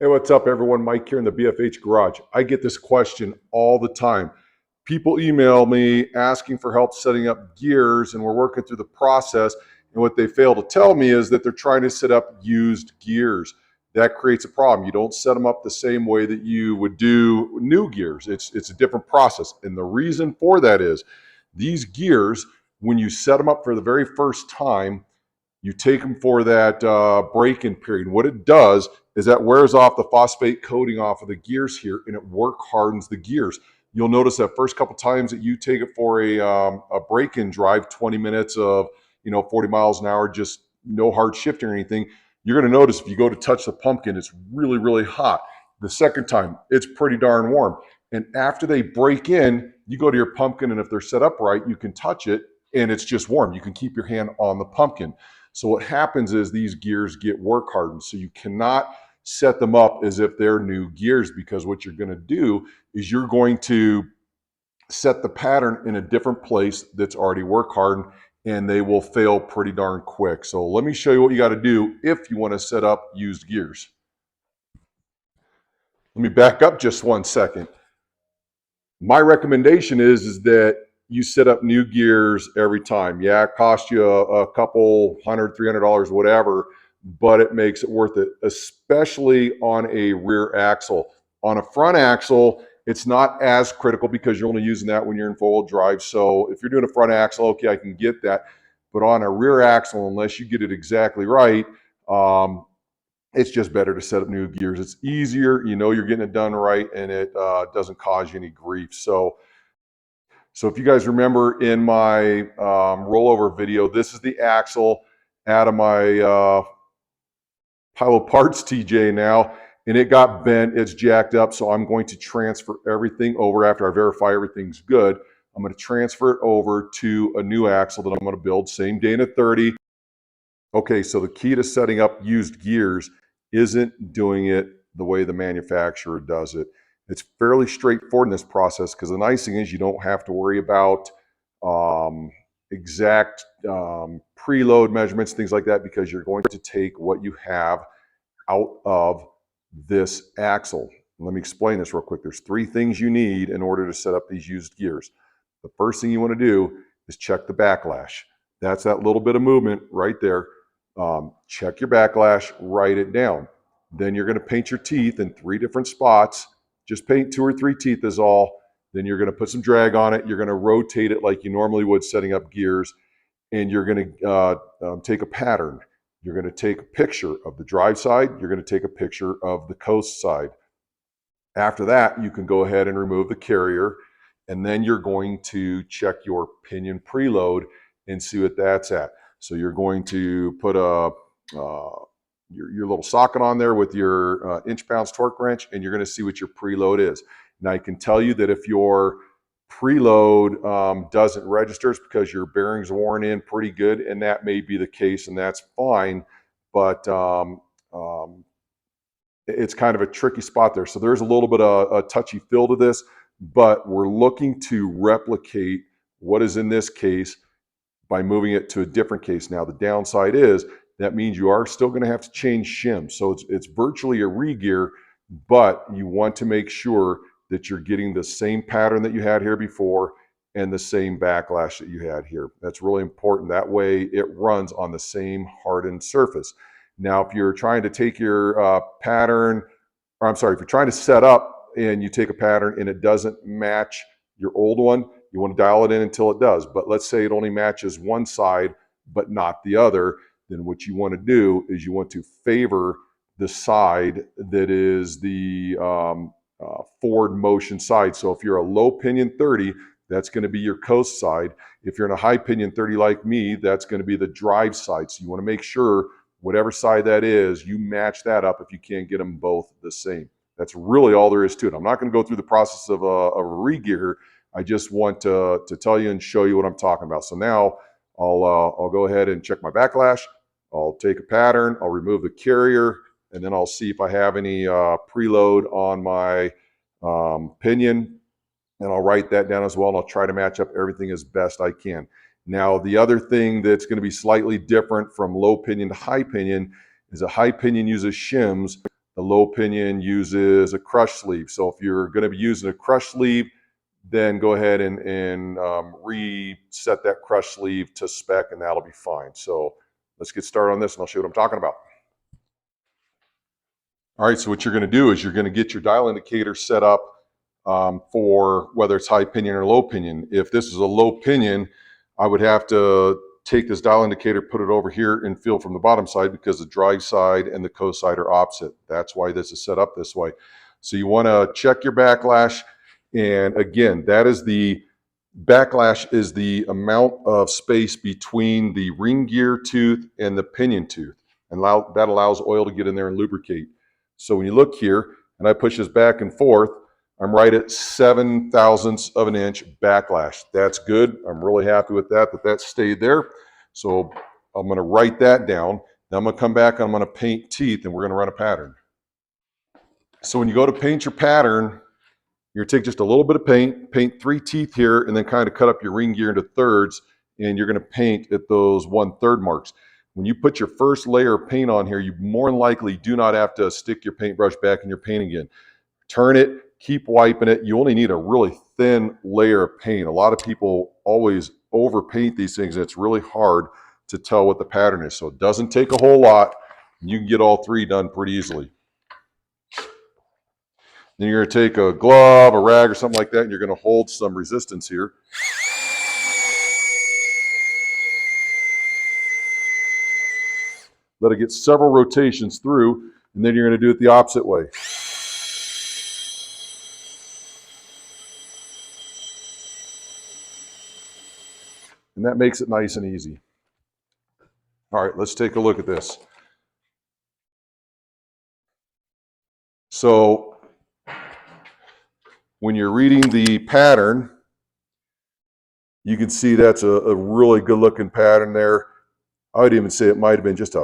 Hey, what's up, everyone? Mike here in the BFH Garage. I get this question all the time. People email me asking for help setting up gears, and we're working through the process. And what they fail to tell me is that they're trying to set up used gears. That creates a problem. You don't set them up the same way that you would do new gears. It's a different process. And the reason for that is these gears, when you set them up for the very first time, you take them for that break-in period. What it does is that wears off the phosphate coating off of the gears here, and it work hardens the gears. You'll notice that first couple times that you take it for a break-in drive, 20 minutes of 40 miles an hour, just no hard shifting or anything. You're going to notice if you go to touch the pumpkin, it's really, really hot. The second time, it's pretty darn warm. And after they break in, you go to your pumpkin, and if they're set up right, you can touch it, and it's just warm. You can keep your hand on the pumpkin. So what happens is these gears get work hardened. So you cannot set them up as if they're new gears, because what you're going to do is you're going to set the pattern in a different place that's already work hardened, and they will fail pretty darn quick. So let me show you what you got to do if you want to set up used gears. Let me back up just 1 second. My recommendation is that you set up new gears every time. Yeah, it costs you a couple $100, $300, whatever, but it makes it worth it, especially on a rear axle. On a front axle, it's not as critical because you're only using that when you're in four-wheel drive. So if you're doing a front axle, okay, I can get that. But on a rear axle, unless you get it exactly right, it's just better to set up new gears. It's easier, you're getting it done right, and it doesn't cause you any grief. So if you guys remember in my rollover video, this is the axle out of my pile of parts TJ now, and it got bent, it's jacked up, so I'm going to transfer everything over after I verify everything's good. I'm going to transfer it over to a new axle that I'm going to build, same Dana 30. Okay, so the key to setting up used gears isn't doing it the way the manufacturer does it. It's fairly straightforward in this process, because the nice thing is you don't have to worry about exact preload measurements, things like that, because you're going to take what you have out of this axle. Let me explain this real quick. There's 3 things you need in order to set up these used gears. The first thing you want to do is check the backlash. That's that little bit of movement right there. Check your backlash, write it down. Then you're going to paint your teeth in 3 different spots. Just paint 2 or 3 teeth is all. Then you're going to put some drag on it. You're going to rotate it like you normally would setting up gears. And you're going to take a pattern. You're going to take a picture of the drive side. You're going to take a picture of the coast side. After that, you can go ahead and remove the carrier. And then you're going to check your pinion preload and see what that's at. So you're going to put your little socket on there with your inch-pounds torque wrench, and you're going to see what your preload is. Now, I can tell you that if your preload doesn't register, it's because your bearings are worn in pretty good, and that may be the case, and that's fine. But it's kind of a tricky spot there. So there's a little bit of a touchy feel to this, but we're looking to replicate what is in this case by moving it to a different case. Now, the downside is that means you are still going to have to change shims. So it's virtually a re-gear, but you want to make sure that you're getting the same pattern that you had here before and the same backlash that you had here. That's really important. That way it runs on the same hardened surface. Now, if you're trying to take your pattern, or I'm sorry, if you're trying to set up and you take a pattern and it doesn't match your old one, you want to dial it in until it does. But let's say it only matches one side, but not the other. Then what you want to do is you want to favor the side that is the forward motion side. So if you're a low pinion 30, that's going to be your coast side. If you're in a high pinion 30 like me, that's going to be the drive side. So you want to make sure whatever side that is, you match that up if you can't get them both the same. That's really all there is to it. I'm not going to go through the process of a re-gear. I just want to tell you and show you what I'm talking about. So now I'll go ahead and check my backlash. I'll take a pattern, I'll remove the carrier, and then I'll see if I have any preload on my pinion, and I'll write that down as well, and I'll try to match up everything as best I can. Now, the other thing that's going to be slightly different from low pinion to high pinion is a high pinion uses shims. A low pinion uses a crush sleeve. So if you're going to be using a crush sleeve, then go ahead and reset that crush sleeve to spec, and that'll be fine. So let's get started on this, and I'll show you what I'm talking about. All right, so what you're going to do is you're going to get your dial indicator set up for whether it's high pinion or low pinion. If this is a low pinion, I would have to take this dial indicator, put it over here, and feel from the bottom side because the drive side and the co side are opposite. That's why this is set up this way. So you want to check your backlash. And again, that is the backlash is the amount of space between the ring gear tooth and the pinion tooth. And that allows oil to get in there and lubricate. So when you look here and I push this back and forth, I'm right at 7 thousandths of an inch backlash. That's good. I'm really happy with that stayed there. So I'm going to write that down. Now I'm going to come back and I'm going to paint teeth, and we're going to run a pattern. So when you go to paint your pattern, you're going to take just a little bit of paint 3 teeth here, and then kind of cut up your ring gear into thirds, and you're going to paint at those 1/3 marks. When you put your first layer of paint on here, you more than likely do not have to stick your paintbrush back in your paint again. Turn it, keep wiping it. You only need a really thin layer of paint. A lot of people always overpaint these things, and it's really hard to tell what the pattern is. So it doesn't take a whole lot. You can get all 3 done pretty easily. Then you're going to take a glove, a rag, or something like that, and you're going to hold some resistance here. Let it get several rotations through, and then you're going to do it the opposite way. And that makes it nice and easy. All right, let's take a look at this. So when you're reading the pattern, you can see that's a really good looking pattern there. I would even say it might have been just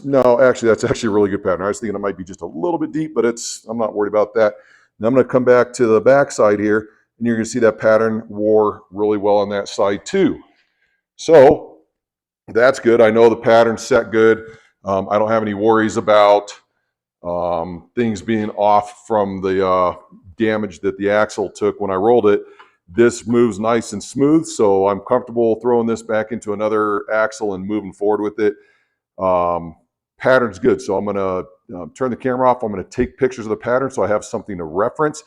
no, actually, that's actually a really good pattern. I was thinking it might be just a little bit deep, but I'm not worried about that. Now I'm going to come back to the back side here, and you're going to see that pattern wore really well on that side too. So that's good. I know the pattern's set good. I don't have any worries about things being off from the damage that the axle took when I rolled it. This moves nice and smooth, so I'm comfortable throwing this back into another axle and moving forward with it. Pattern's good, so I'm going to turn the camera off. I'm going to take pictures of the pattern so I have something to reference.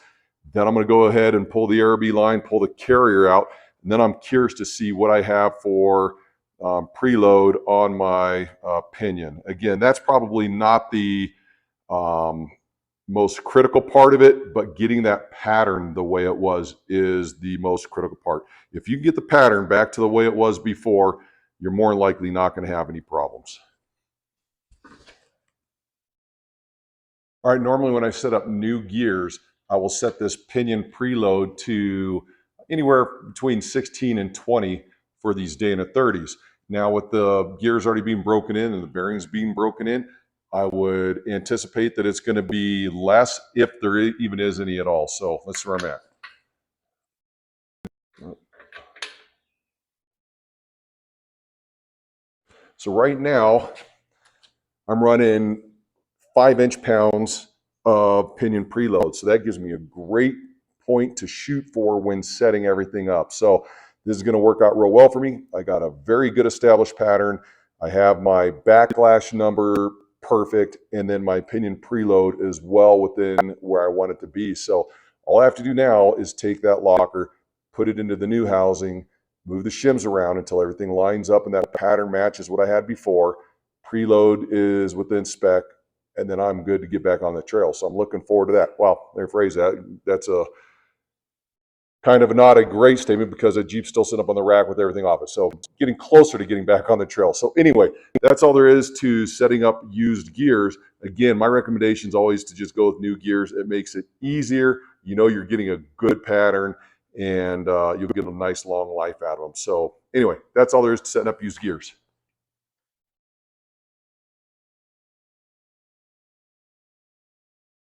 Then I'm going to go ahead and pull the ARB line, pull the carrier out, and then I'm curious to see what I have for preload on my pinion. Again, that's probably not the most critical part of it, but getting that pattern the way it was is the most critical part. If you get the pattern back to the way it was before, you're more than likely not going to have any problems. All right, normally when I set up new gears, I will set this pinion preload to anywhere between 16 and 20 for these Dana 30s. Now with the gears already being broken in and the bearings being broken in, I would anticipate that it's going to be less if there even is any at all. So let's see where I'm at. So right now, I'm running 5 inch-pounds of pinion preload. So that gives me a great point to shoot for when setting everything up. So this is going to work out real well for me. I got a very good established pattern. I have my backlash number perfect, and then my pinion preload is well within where I want it to be. So all I have to do now is take that locker, put it into the new housing, move the shims around until everything lines up and that pattern matches what I had before. Preload is within spec, and then I'm good to get back on the trail. So I'm looking forward to that. Well, let me phrase that. That's a kind of not a great statement because the Jeep's still sitting up on the rack with everything off it. So getting closer to getting back on the trail. So anyway, that's all there is to setting up used gears. Again, my recommendation is always to just go with new gears. It makes it easier. You know you're getting a good pattern, and you'll get a nice long life out of them. So anyway, that's all there is to setting up used gears.